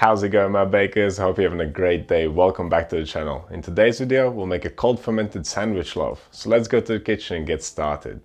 How's it going, my bakers? Hope you're having a great day. Welcome back to the channel. In today's video, we'll make a cold fermented sandwich loaf. So let's go to the kitchen and get started.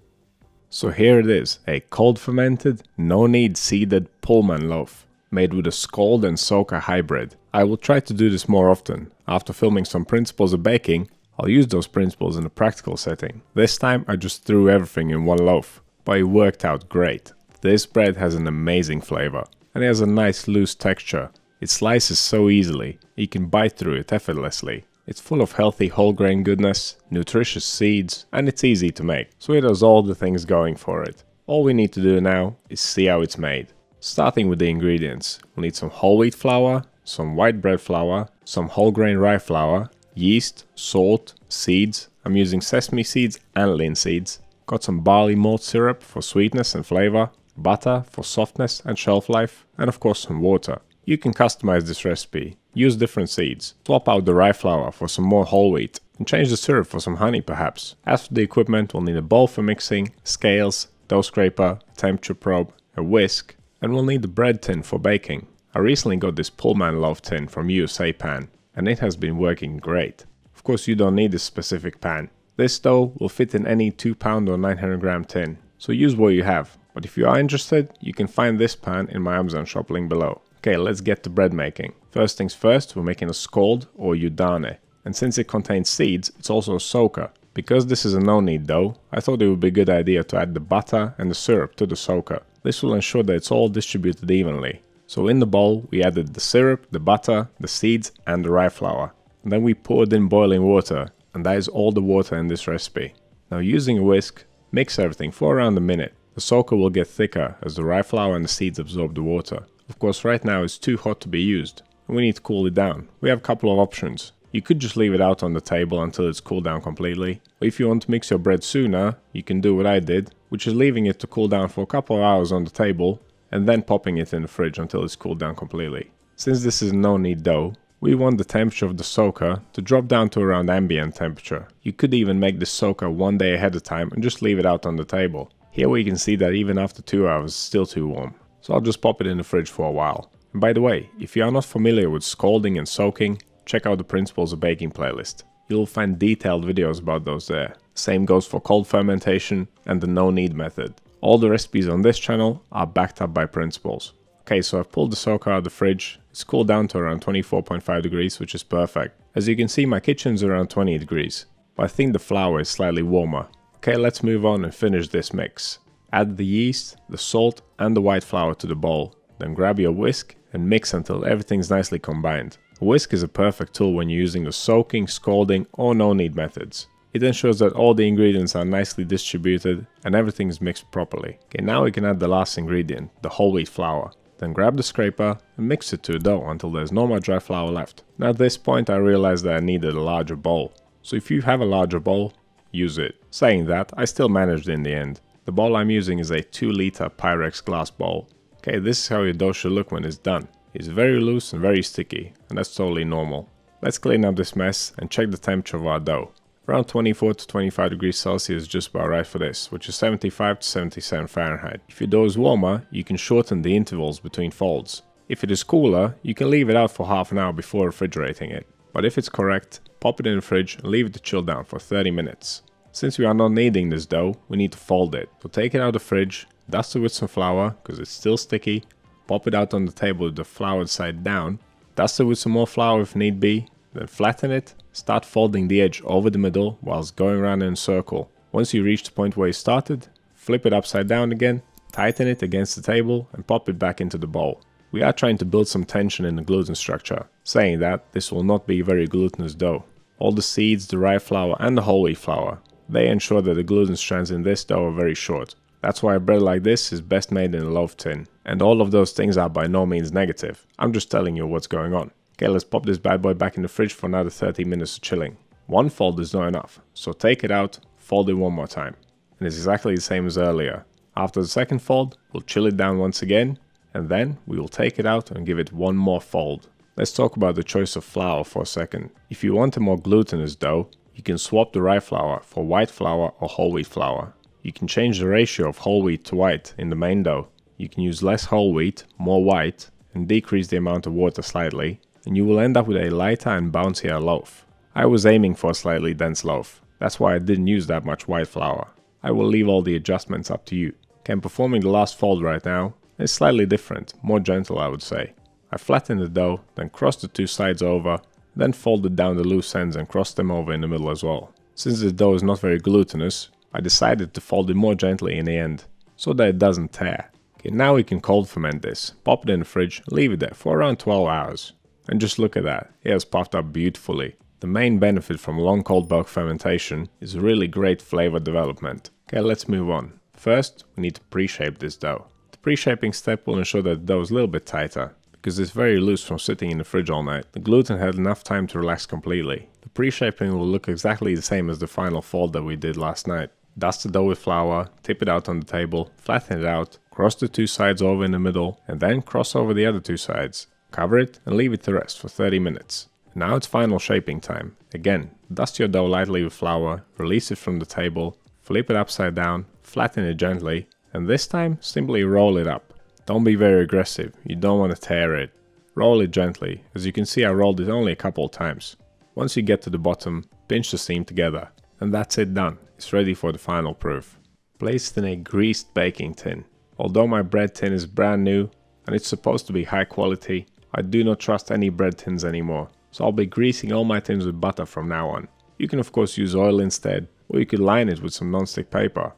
So here it is, a cold fermented, no-knead seeded pullman loaf, made with a scald and soaker hybrid. I will try to do this more often. After filming some principles of baking, I'll use those principles in a practical setting. This time I just threw everything in one loaf, but it worked out great. This bread has an amazing flavor, and it has a nice loose texture. It slices so easily, you can bite through it effortlessly. It's full of healthy whole grain goodness, nutritious seeds, and it's easy to make, so it has all the things going for it. All we need to do now is see how it's made. Starting with the ingredients, we'll need some whole wheat flour, some white bread flour, some whole grain rye flour, yeast, salt, seeds. I'm using sesame seeds and linseeds. Got some barley malt syrup for sweetness and flavor, butter for softness and shelf life, and of course some water. You can customize this recipe, use different seeds, swap out the rye flour for some more whole wheat, and change the syrup for some honey perhaps. As for the equipment, we'll need a bowl for mixing, scales, dough scraper, a temperature probe, a whisk, and we'll need the bread tin for baking. I recently got this pullman loaf tin from USA Pan, and it has been working great. Of course, you don't need this specific pan. This dough will fit in any 2 pound or 900 gram tin, so use what you have. But if you are interested, you can find this pan in my Amazon shop link below. Okay, let's get to bread making. First things first, we're making a scald or yudane. And since it contains seeds, it's also a soaker. Because this is a no-knead dough, I thought it would be a good idea to add the butter and the syrup to the soaker. This will ensure that it's all distributed evenly. So in the bowl, we added the syrup, the butter, the seeds and the rye flour. And then we poured in boiling water, and that is all the water in this recipe. Now using a whisk, mix everything for around a minute. The soaker will get thicker as the rye flour and the seeds absorb the water. Of course, right now it's too hot to be used, and we need to cool it down. We have a couple of options. You could just leave it out on the table until it's cooled down completely. Or if you want to mix your bread sooner, you can do what I did, which is leaving it to cool down for a couple of hours on the table, and then popping it in the fridge until it's cooled down completely. Since this is a no-knead dough, we want the temperature of the soaker to drop down to around ambient temperature. You could even make the soaker one day ahead of time and just leave it out on the table. Here we can see that even after 2 hours it's still too warm. So I'll just pop it in the fridge for a while. And by the way, if you are not familiar with scalding and soaking, check out the Principles of Baking playlist. You'll find detailed videos about those there. Same goes for cold fermentation and the no-knead method. All the recipes on this channel are backed up by principles. Okay, so I've pulled the soaker out of the fridge. It's cooled down to around 24.5 degrees, which is perfect. As you can see, my kitchen's around 20 degrees, but I think the flour is slightly warmer. Okay, let's move on and finish this mix. Add the yeast, the salt and the white flour to the bowl. Then grab your whisk and mix until everything's nicely combined. A whisk is a perfect tool when you're using the soaking, scalding or no-knead methods. It ensures that all the ingredients are nicely distributed and everything is mixed properly. Okay, now we can add the last ingredient, the whole wheat flour. Then grab the scraper and mix it to a dough until there's no more dry flour left. Now at this point I realized that I needed a larger bowl. So if you have a larger bowl, use it. Saying that, I still managed in the end. The bowl I'm using is a 2-liter Pyrex glass bowl. Okay, this is how your dough should look when it's done. It's very loose and very sticky, and that's totally normal. Let's clean up this mess and check the temperature of our dough. Around 24 to 25 degrees Celsius is just about right for this, which is 75 to 77 Fahrenheit. If your dough is warmer, you can shorten the intervals between folds. If it is cooler, you can leave it out for half an hour before refrigerating it. But if it's correct, pop it in the fridge and leave it to chill down for 30 minutes. Since we are not kneading this dough, we need to fold it. So take it out of the fridge, dust it with some flour because it's still sticky, pop it out on the table with the floured side down, dust it with some more flour if need be, then flatten it, start folding the edge over the middle whilst going around in a circle. Once you reach the point where you started, flip it upside down again, tighten it against the table and pop it back into the bowl. We are trying to build some tension in the gluten structure. Saying that, this will not be a very glutinous dough. All the seeds, the rye flour and the whole wheat flour, they ensure that the gluten strands in this dough are very short. That's why a bread like this is best made in a loaf tin. And all of those things are by no means negative. I'm just telling you what's going on. Okay, let's pop this bad boy back in the fridge for another 30 minutes of chilling. One fold is not enough, so take it out, fold it one more time. And it's exactly the same as earlier. After the second fold, we'll chill it down once again, and then we will take it out and give it one more fold. Let's talk about the choice of flour for a second. If you want a more glutinous dough, you can swap the rye flour for white flour or whole wheat flour. You can change the ratio of whole wheat to white in the main dough. You can use less whole wheat, more white, and decrease the amount of water slightly, and you will end up with a lighter and bouncier loaf. I was aiming for a slightly dense loaf, that's why I didn't use that much white flour. I will leave all the adjustments up to you. Okay, I'm performing the last fold right now. It's slightly different, more gentle I would say. I flatten the dough, then cross the two sides over, then folded down the loose ends and crossed them over in the middle as well. Since the dough is not very glutinous, I decided to fold it more gently in the end, so that it doesn't tear. Okay, now we can cold ferment this, pop it in the fridge, leave it there for around 12 hours. And just look at that, it has puffed up beautifully. The main benefit from long cold bulk fermentation is really great flavor development. Okay, let's move on. First, we need to pre-shape this dough. The pre-shaping step will ensure that the dough is a little bit tighter, because it's very loose from sitting in the fridge all night. The gluten had enough time to relax completely. The pre-shaping will look exactly the same as the final fold that we did last night. Dust the dough with flour, tip it out on the table, flatten it out, cross the two sides over in the middle, and then cross over the other two sides. Cover it and leave it to rest for 30 minutes. Now it's final shaping time. Again, dust your dough lightly with flour, release it from the table, flip it upside down, flatten it gently, and this time simply roll it up. Don't be very aggressive, you don't want to tear it. Roll it gently. As you can see, I rolled it only a couple of times. Once you get to the bottom, pinch the seam together. And that's it done. It's ready for the final proof. Place it in a greased baking tin. Although my bread tin is brand new and it's supposed to be high quality, I do not trust any bread tins anymore. So I'll be greasing all my tins with butter from now on. You can of course use oil instead, or you could line it with some non-stick paper.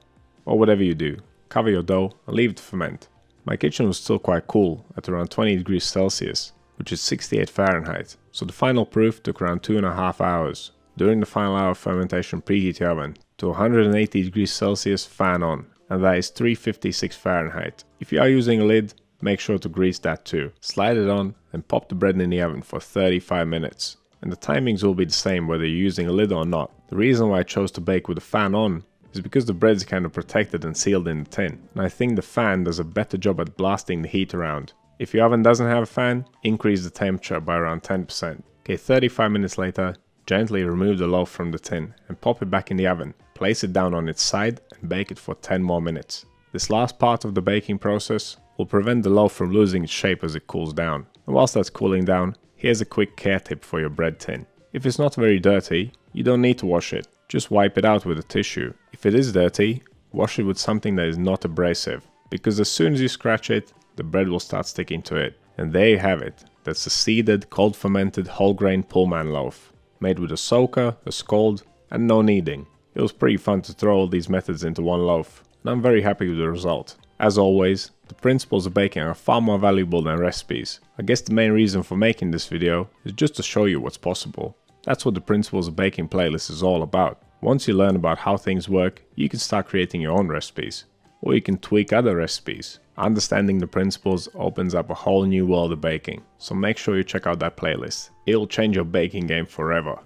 Or whatever you do. Cover your dough and leave it to ferment. My kitchen was still quite cool at around 20 degrees Celsius, which is 68 Fahrenheit. So the final proof took around 2.5 hours. During the final hour of fermentation, preheat your oven to 180 degrees Celsius, fan on, and that is 356 Fahrenheit. If you are using a lid, make sure to grease that too. Slide it on and pop the bread in the oven for 35 minutes. And the timings will be the same whether you're using a lid or not. The reason why I chose to bake with the fan on is because the bread is kind of protected and sealed in the tin. And I think the fan does a better job at blasting the heat around. If your oven doesn't have a fan, increase the temperature by around 10%. Okay, 35 minutes later, gently remove the loaf from the tin and pop it back in the oven. Place it down on its side and bake it for 10 more minutes. This last part of the baking process will prevent the loaf from losing its shape as it cools down. And whilst that's cooling down, here's a quick care tip for your bread tin. If it's not very dirty, you don't need to wash it. Just wipe it out with a tissue. If it is dirty, wash it with something that is not abrasive, because as soon as you scratch it, the bread will start sticking to it. And there you have it. That's a seeded, cold fermented whole grain pullman loaf, made with a soaker, a scald, and no kneading. It was pretty fun to throw all these methods into one loaf, and I'm very happy with the result. As always, the principles of baking are far more valuable than recipes. I guess the main reason for making this video is just to show you what's possible. That's what the Principles of Baking playlist is all about. Once you learn about how things work, you can start creating your own recipes. Or you can tweak other recipes. Understanding the principles opens up a whole new world of baking. So make sure you check out that playlist. It'll change your baking game forever.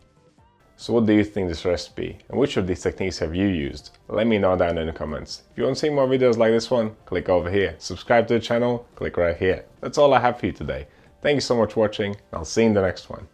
So what do you think of this recipe? And which of these techniques have you used? Let me know down in the comments. If you want to see more videos like this one, click over here. Subscribe to the channel, click right here. That's all I have for you today. Thank you so much for watching. I'll see you in the next one.